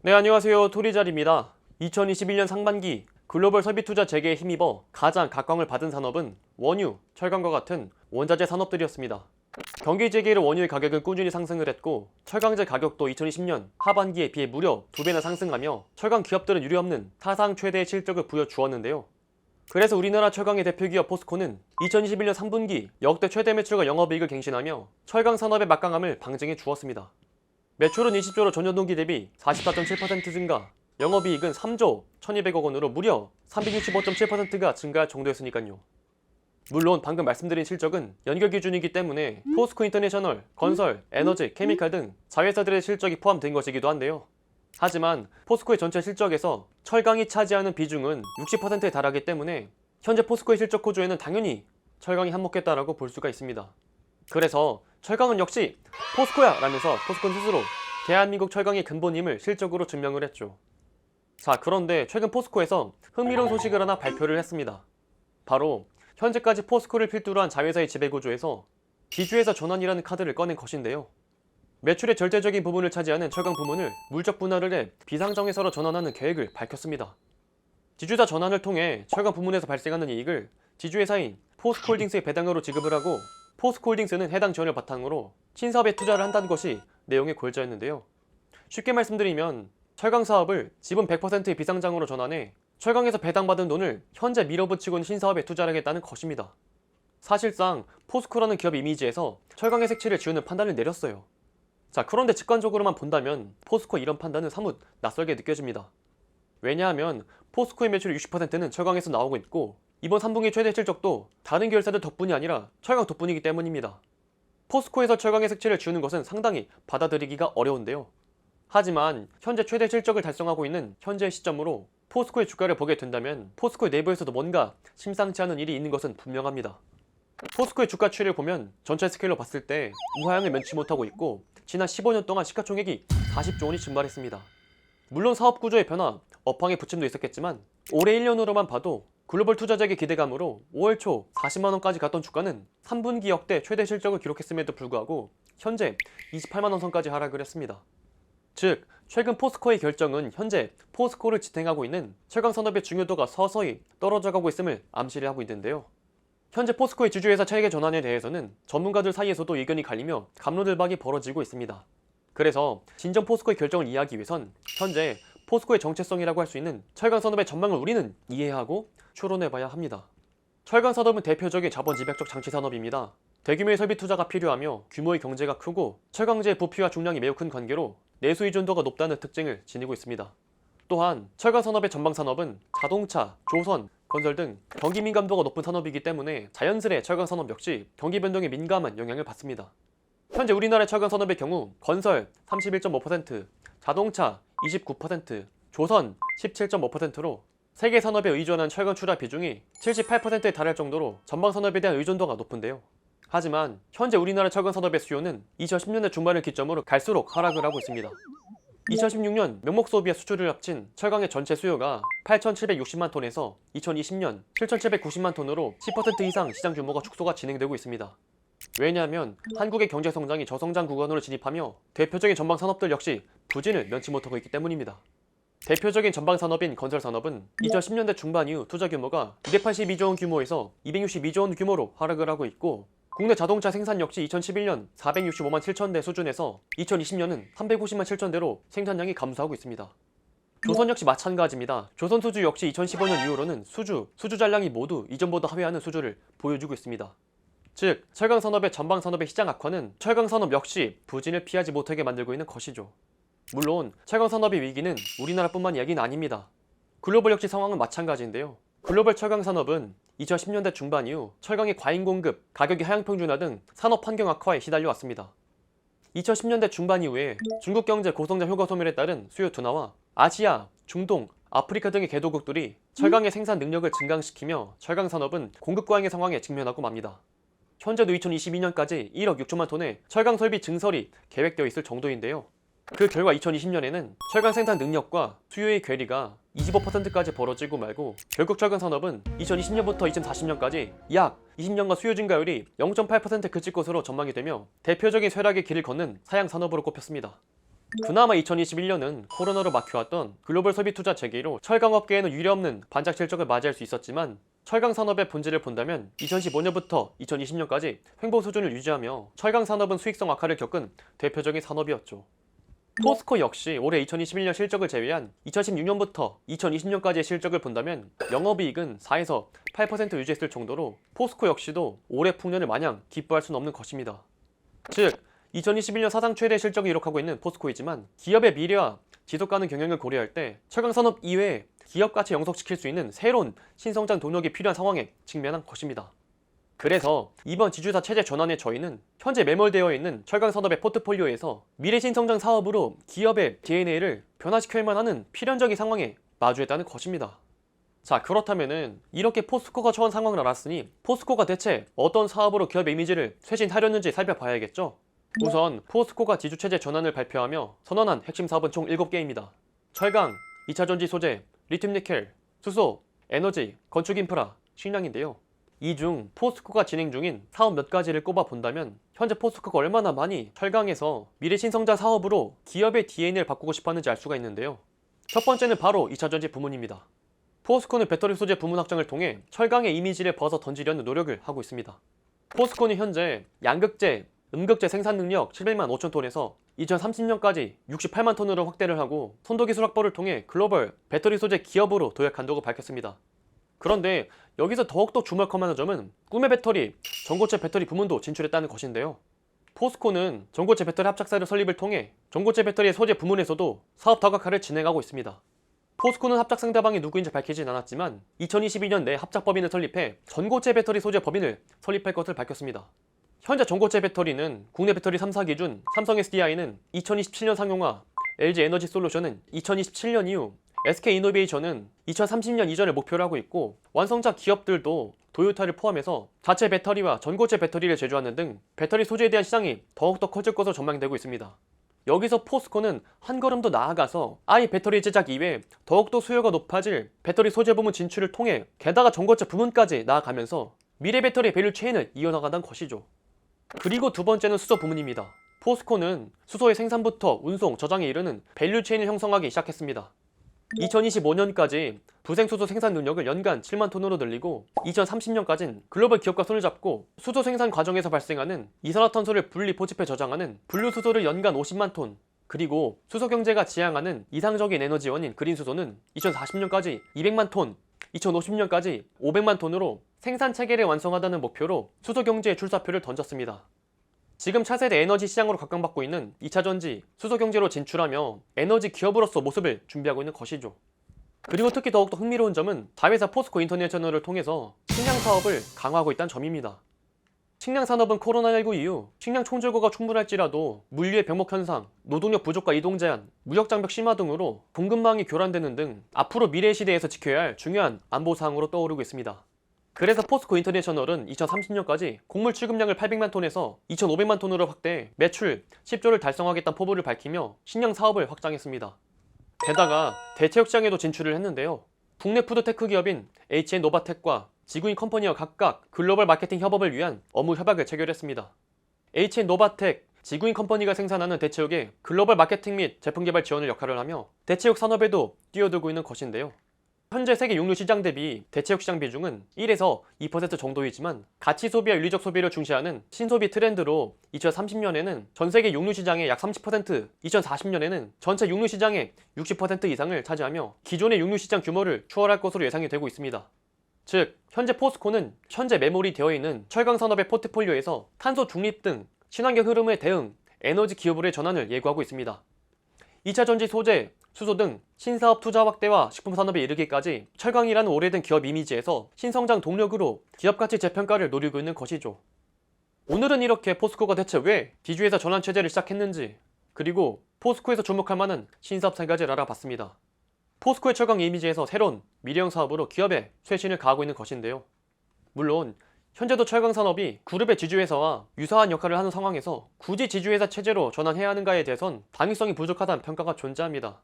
네, 안녕하세요. 토리잘입니다. 2021년 상반기 글로벌 설비 투자 재개에 힘입어 가장 각광을 받은 산업은 원유, 철강과 같은 원자재 산업들이었습니다. 경기 재개로 원유의 가격은 꾸준히 상승을 했고 철강제 가격도 2020년 하반기에 비해 무려 2배나 상승하며 철강 기업들은 유례없는 사상 최대의 실적을 부여주었는데요. 그래서 우리나라 철강의 대표 기업 포스코는 2021년 3분기 역대 최대 매출과 영업이익을 갱신하며 철강 산업의 막강함을 방증해 주었습니다. 매출은 20조로 전년 동기 대비 44.7% 증가, 영업이익은 3조 1200억 원으로 무려 365.7%가 증가할 정도였으니까요. 물론 방금 말씀드린 실적은 연결 기준이기 때문에 포스코 인터내셔널, 건설, 에너지, 케미칼 등 자회사들의 실적이 포함된 것이기도 한데요. 하지만 포스코의 전체 실적에서 철강이 차지하는 비중은 60%에 달하기 때문에 현재 포스코의 실적 호조에는 당연히 철강이 한몫했다라고 볼 수가 있습니다. 그래서 철강은 역시 포스코야! 라면서 포스코는 스스로 대한민국 철강의 근본임을 실적으로 증명을 했죠. 자, 그런데 최근 포스코에서 흥미로운 소식을 하나 발표를 했습니다. 바로 현재까지 포스코를 필두로 한 자회사의 지배구조에서 지주회사 전환이라는 카드를 꺼낸 것인데요. 매출의 절대적인 부분을 차지하는 철강 부문을 물적 분할을 해 비상정회사로 전환하는 계획을 밝혔습니다. 지주사 전환을 통해 철강 부문에서 발생하는 이익을 지주회사인 포스코홀딩스에 배당으로 지급을 하고 포스코홀딩스는 해당 지원을 바탕으로 신사업에 투자를 한다는 것이 내용의 골자였는데요. 쉽게 말씀드리면 철강 사업을 지분 100%의 비상장으로 전환해 철강에서 배당받은 돈을 현재 밀어붙이고 있는 신사업에 투자를 하겠다는 것입니다. 사실상 포스코라는 기업 이미지에서 철강의 색채를 지우는 판단을 내렸어요. 자, 그런데 직관적으로만 본다면 포스코의 이런 판단은 사뭇 낯설게 느껴집니다. 왜냐하면 포스코의 매출의 60%는 철강에서 나오고 있고 이번 3분기 최대 실적도 다른 계열사들 덕분이 아니라 철강 덕분이기 때문입니다. 포스코에서 철강의 색채를 지우는 것은 상당히 받아들이기가 어려운데요. 하지만 현재 최대 실적을 달성하고 있는 현재의 시점으로 포스코의 주가를 보게 된다면 포스코의 내부에서도 뭔가 심상치 않은 일이 있는 것은 분명합니다. 포스코의 주가 추이를 보면 전체 스케일로 봤을 때 우하향을 면치 못하고 있고 지난 15년 동안 시가총액이 40조 원이 증발했습니다. 물론 사업 구조의 변화, 업황의 부침도 있었겠지만 올해 1년으로만 봐도 글로벌 투자자의 기대감으로 5월 초 40만원까지 갔던 주가는 3분기 역대 최대 실적을 기록했음에도 불구하고 현재 28만원 선까지 하락을 했습니다. 즉, 최근 포스코의 결정은 현재 포스코를 지탱하고 있는 철강 산업의 중요도가 서서히 떨어져가고 있음을 암시를 하고 있는데요. 현재 포스코의 지주회사 체계 전환에 대해서는 전문가들 사이에서도 의견이 갈리며 갑론을박이 벌어지고 있습니다. 그래서 진정 포스코의 결정을 이해하기 위해선 현재 포스코의 정체성이라고 할 수 있는 철강 산업의 전망을 우리는 이해하고 추론해봐야 합니다. 철강 산업은 대표적인 자본 집약적 장치 산업입니다. 대규모의 설비 투자가 필요하며 규모의 경제가 크고 철강제의 부피와 중량이 매우 큰 관계로 내수 의존도가 높다는 특징을 지니고 있습니다. 또한 철강 산업의 전방 산업은 자동차, 조선, 건설 등 경기 민감도가 높은 산업이기 때문에 자연스레 철강 산업 역시 경기 변동에 민감한 영향을 받습니다. 현재 우리나라의 철강 산업의 경우 건설 31.5%, 자동차 29%, 조선 17.5%로 세계 산업에 의존한 철강 출하 비중이 78%에 달할 정도로 전방 산업에 대한 의존도가 높은데요. 하지만 현재 우리나라 철강 산업의 수요는 2010년대 중반을 기점으로 갈수록 하락을 하고 있습니다. 2016년 명목 소비와 수출을 합친 철강의 전체 수요가 8,760만 톤에서 2020년 7,790만 톤으로 10% 이상 시장 규모가 축소가 진행되고 있습니다. 왜냐하면 한국의 경제 성장이 저성장 구간으로 진입하며 대표적인 전방 산업들 역시 부진을 면치 못하고 있기 때문입니다. 대표적인 전방 산업인 건설 산업은 2010년대 중반 이후 투자 규모가 282조 원 규모에서 262조 원 규모로 하락을 하고 있고 국내 자동차 생산 역시 2011년 465만 7천 대 수준에서 2020년은 350만 7천 대로 생산량이 감소하고 있습니다. 조선 역시 마찬가지입니다. 조선 수주 역시 2015년 이후로는 수주 잔량이 모두 이전보다 하회하는 수주를 보여주고 있습니다. 즉, 철강 산업의 전방 산업의 시장 악화는 철강 산업 역시 부진을 피하지 못하게 만들고 있는 것이죠. 물론 철강 산업의 위기는 우리나라뿐만 이야기는 아닙니다. 글로벌 역시 상황은 마찬가지인데요. 글로벌 철강 산업은 2010년대 중반 이후 철강의 과잉 공급, 가격이 하향 평준화 등 산업 환경 악화에 시달려 왔습니다. 2010년대 중반 이후에 중국 경제 고성장 효과 소멸에 따른 수요 둔화와 아시아, 중동, 아프리카 등의 개도국들이 철강의 생산 능력을 증강시키며 철강 산업은 공급 과잉의 상황에 직면하고 맙니다. 현재도 2022년까지 1억 6천만 톤의 철강 설비 증설이 계획되어 있을 정도인데요. 그 결과 2020년에는 철강 생산 능력과 수요의 괴리가 25%까지 벌어지고 말고 결국 철강 산업은 2020년부터 2040년까지 약 20년간 수요 증가율이 0.8% 그칠 것으로 전망이 되며 대표적인 쇠락의 길을 걷는 사양 산업으로 꼽혔습니다. 그나마 2021년은 코로나로 막혀왔던 글로벌 설비 투자 재개로 철강업계에는 유례없는 반짝 실적을 맞이할 수 있었지만 철강 산업의 본질을 본다면 2015년부터 2020년까지 횡보 수준을 유지하며 철강 산업은 수익성 악화를 겪은 대표적인 산업이었죠. 포스코 역시 올해 2021년 실적을 제외한 2016년부터 2020년까지의 실적을 본다면 영업이익은 4에서 8% 유지했을 정도로 포스코 역시도 올해 풍년을 마냥 기뻐할 수는 없는 것입니다. 즉 2021년 사상 최대 실적을 기록하고 있는 포스코이지만 기업의 미래와 지속가능 경영을 고려할 때 철강산업 이외에 기업 가치 영속시킬 수 있는 새로운 신성장 동력이 필요한 상황에 직면한 것입니다. 그래서 이번 지주사 체제 전환에 저희는 현재 매몰되어 있는 철강산업의 포트폴리오에서 미래 신성장 사업으로 기업의 DNA를 변화시켜야만 하는 필연적인 상황에 마주했다는 것입니다. 자, 그렇다면은 이렇게 포스코가 처한 상황을 알았으니 포스코가 대체 어떤 사업으로 기업의 이미지를 쇄신하려는지 살펴봐야겠죠? 우선 포스코가 지주체제 전환을 발표하며 선언한 핵심 사업은 총 7개입니다. 철강, 2차전지 소재, 리튬니켈, 수소, 에너지, 건축인프라, 식량인데요. 이 중 포스코가 진행 중인 사업 몇 가지를 꼽아 본다면 현재 포스코가 얼마나 많이 철강에서 미래 신성장 사업으로 기업의 DNA를 바꾸고 싶어 하는지 알 수가 있는데요. 첫 번째는 바로 2차전지 부문입니다. 포스코는 배터리 소재 부문 확장을 통해 철강의 이미지를 벗어 던지려는 노력을 하고 있습니다. 포스코는 현재 양극재, 음극재 생산 능력 700만 5천 톤에서 2030년까지 68만 톤으로 확대를 하고 선도기술 확보를 통해 글로벌 배터리 소재 기업으로 도약한다고 밝혔습니다. 그런데 여기서 더욱더 주목할 만한 점은 꿈의 배터리, 전고체 배터리 부문도 진출했다는 것인데요. 포스코는 전고체 배터리 합작사를 설립을 통해 전고체 배터리의 소재 부문에서도 사업 다각화를 진행하고 있습니다. 포스코는 합작 상대방이 누구인지 밝히진 않았지만 2022년 내 합작 법인을 설립해 전고체 배터리 소재 법인을 설립할 것을 밝혔습니다. 현재 전고체 배터리는 국내 배터리 3사 기준 삼성 SDI는 2027년 상용화, LG 에너지 솔루션은 2027년 이후, SK이노베이션은 2030년 이전을 목표로 하고 있고 완성차 기업들도 도요타를 포함해서 자체 배터리와 전고체 배터리를 제조하는 등 배터리 소재에 대한 시장이 더욱더 커질 것으로 전망되고 있습니다. 여기서 포스코는 한 걸음 더 나아가서 아이 배터리 제작 이외에 더욱더 수요가 높아질 배터리 소재 부문 진출을 통해 게다가 전고체 부문까지 나아가면서 미래 배터리 밸류 체인을 이어나간다는 것이죠. 그리고 두 번째는 수소 부문입니다. 포스코는 수소의 생산부터 운송, 저장에 이르는 밸류 체인을 형성하기 시작했습니다. 2025년까지 부생수소 생산 능력을 연간 7만 톤으로 늘리고 2030년까지는 글로벌 기업과 손을 잡고 수소 생산 과정에서 발생하는 이산화탄소를 분리 포집해 저장하는 분류수소를 연간 50만 톤, 그리고 수소 경제가 지향하는 이상적인 에너지원인 그린수소는 2040년까지 200만 톤, 2050년까지 500만 톤으로 생산 체계를 완성하다는 목표로 수소 경제의 출사표를 던졌습니다. 지금 차세대 에너지 시장으로 각광받고 있는 2차전지, 수소경제로 진출하며 에너지 기업으로서 모습을 준비하고 있는 것이죠. 그리고 특히 더욱더 흥미로운 점은 자회사 포스코 인터내셔널을 통해서 식량 사업을 강화하고 있다는 점입니다. 식량 산업은 코로나19 이후 식량 총재고가 충분할지라도 물류의 병목 현상, 노동력 부족과 이동 제한, 무역 장벽 심화 등으로 공급망이 교란되는 등 앞으로 미래 시대에서 지켜야 할 중요한 안보 사항으로 떠오르고 있습니다. 그래서 포스코 인터내셔널은 2030년까지 곡물 취급량을 800만 톤에서 2,500만 톤으로 확대해 매출 10조를 달성하겠다는 포부를 밝히며 식량 사업을 확장했습니다. 게다가 대체육 시장에도 진출을 했는데요. 국내 푸드테크 기업인 HN노바텍과 지구인 컴퍼니와 각각 글로벌 마케팅 협업을 위한 업무 협약을 체결했습니다. HN노바텍, 지구인 컴퍼니가 생산하는 대체육의 글로벌 마케팅 및 제품 개발 지원을 역할을 하며 대체육 산업에도 뛰어들고 있는 것인데요. 현재 세계 육류 시장 대비 대체육 시장 비중은 1에서 2% 정도이지만 가치 소비와 윤리적 소비를 중시하는 신소비 트렌드로 2030년에는 전 세계 육류 시장의 약 30%, 2040년에는 전체 육류 시장의 60% 이상을 차지하며 기존의 육류 시장 규모를 추월할 것으로 예상이 되고 있습니다. 즉, 현재 포스코는 현재 매몰이 되어 있는 철강 산업의 포트폴리오에서 탄소 중립 등 친환경 흐름에 대응, 에너지 기업으로의 전환을 예고하고 있습니다. 2차 전지 소재, 수소 등 신사업 투자 확대와 식품 산업에 이르기까지 철강이라는 오래된 기업 이미지에서 신성장 동력으로 기업 가치 재평가를 노리고 있는 것이죠. 오늘은 이렇게 포스코가 대체 왜 지주회사 전환 체제를 시작했는지, 그리고 포스코에서 주목할 만한 신사업 3가지를 알아봤습니다. 포스코의 철강 이미지에서 새로운 미래형 사업으로 기업에 쇄신을 가하고 있는 것인데요. 물론 현재도 철강 산업이 그룹의 지주회사와 유사한 역할을 하는 상황에서 굳이 지주회사 체제로 전환해야 하는가에 대해선 당위성이 부족하다는 평가가 존재합니다.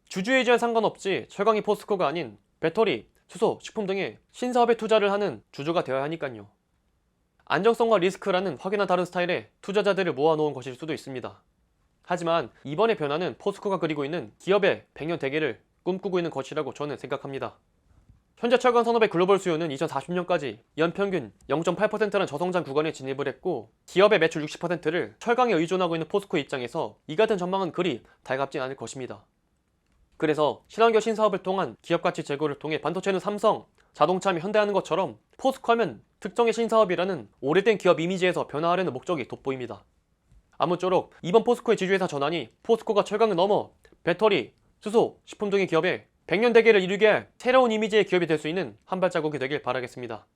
주주에 의지와 상관없이 철강이 포스코가 아닌 배터리, 수소, 식품 등의 신사업에 투자를 하는 주주가 되어야 하니까요. 안정성과 리스크라는 확연한 다른 스타일의 투자자들을 모아놓은 것일 수도 있습니다. 하지만 이번의 변화는 포스코가 그리고 있는 기업의 100년 대계를 꿈꾸고 있는 것이라고 저는 생각합니다. 현재 철강 산업의 글로벌 수요는 2040년까지 연평균 0.8%라는 저성장 구간에 진입을 했고 기업의 매출 60%를 철강에 의존하고 있는 포스코 입장에서 이 같은 전망은 그리 달갑진 않을 것입니다. 그래서 친환경 신사업을 통한 기업가치 제고를 통해 반도체는 삼성, 자동차하면 현대하는 것처럼 포스코 하면 특정의 신사업이라는 오래된 기업 이미지에서 변화하려는 목적이 돋보입니다. 아무쪼록 이번 포스코의 지주회사 전환이 포스코가 철강을 넘어 배터리, 수소, 식품 등의 기업에 100년 대계를 이루게 할 새로운 이미지의 기업이 될 수 있는 한 발자국이 되길 바라겠습니다.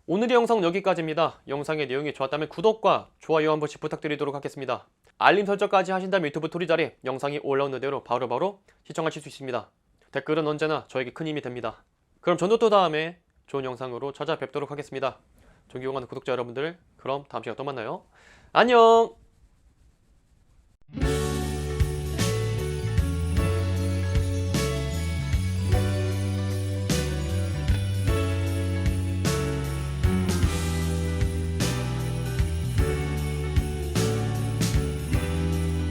오늘의 영상은 여기까지입니다. 영상의 내용이 좋았다면 구독과 좋아요 한 번씩 부탁드리도록 하겠습니다. 알림 설정까지 하신다면 유튜브 토리자리 영상이 올라오는 대로 바로바로 시청하실 수 있습니다. 댓글은 언제나 저에게 큰 힘이 됩니다. 그럼 저도 또 다음에 좋은 영상으로 찾아뵙도록 하겠습니다. 존경하는 구독자 여러분들, 그럼 다음 시간에 또 만나요. 안녕!